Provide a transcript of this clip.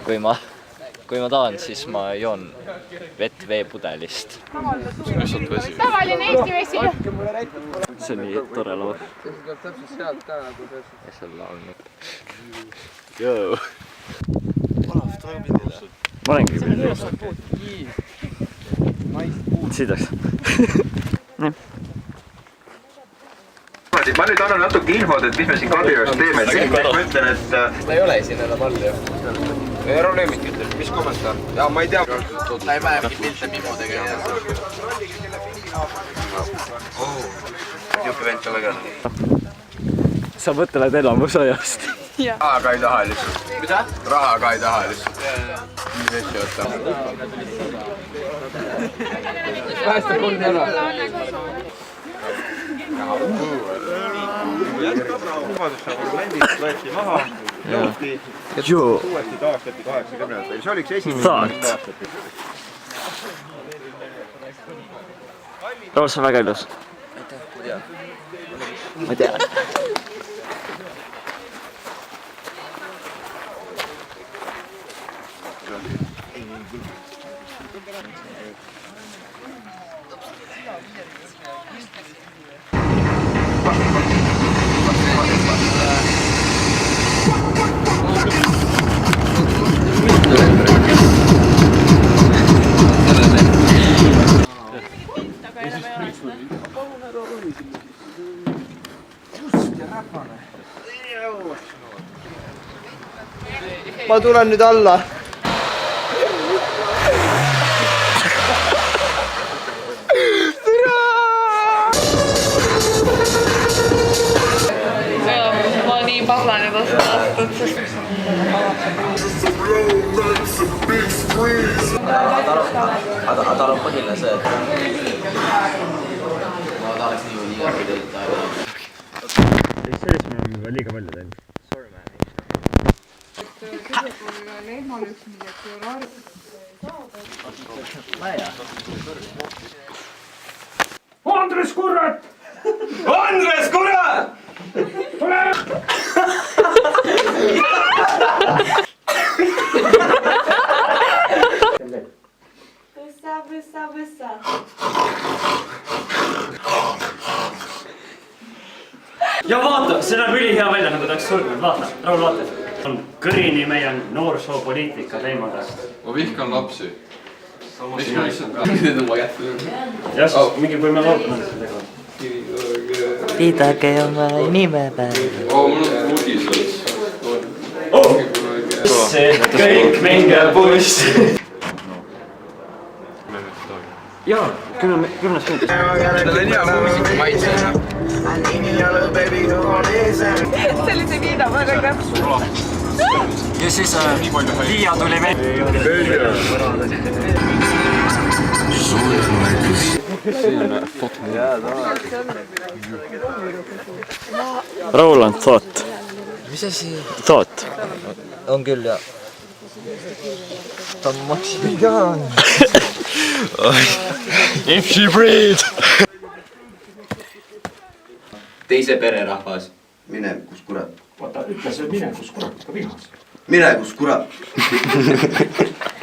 kui ma tahan, siis ma joon vett veepudelist. See on lihtsalt vesi. Tavaline Eesti vesi. See on nii tore laul. See tuleb täpselt sealt ka nagu see. Ja see on laulnud. Joo. Ma olengi pildil. Sidaks. Nii. Ma nüüd annan natuke infot, et mis me siin Kadriorus teeme. Ma ütlen, et... Ta ei ole siin enam all ju. Eero Lemmik ütleb, mis kommentaar? Jaa, ma ei tea. Ta ei päevgi pilte mimudega. Juhke vend ka väga. Sa mõtled elamusajast. Raha ka ei taha lihtsalt. Mida? Raha ka ei taha lihtsalt. Mis asja võtta? Päästa kolm ära. Vabadussaavurlandist võeti maha, jõuti ja uuesti taastati 80. See oli üks esimene taastati. Raul, see on väga ilus. Ma tean. Ma tulen nüüd alla. Ma olen nii pahlan juba seda aastat, sest... Aga tal on põhiline see, et ma tahaks nii järgi teha. Sellest me oleme juba liiga palju teinud. Andres Kurat! Andres Kurat! Tule! Võssa. Ja vaata, see näeb ülihea välja, nagu ta oleks sulgunud. Vaata, Raul, vaata. On kõrini meie noorsoopoliitika teemadest. Ma vihkan lapsi. Mis ma lihtsalt ka? Need oma kätte. Jah, mingi kui me lootame seda tegema. Pidage oma nimepäev. Mul on uudis. See kõik minge buss. Jaa, 10 minutit. Tal on hea muusika maitse. Sellise viina väga käpsu. Ja siis Liia tuli meil. Raul on thought. Mis asi? Thought. On küll, jah. Ta on Maximilian. If she breathes. Teise pererahvas. Mine, kus kurat. Vaata, ütle see mine, kus kurat, ka vihas. Mine, kus kurat.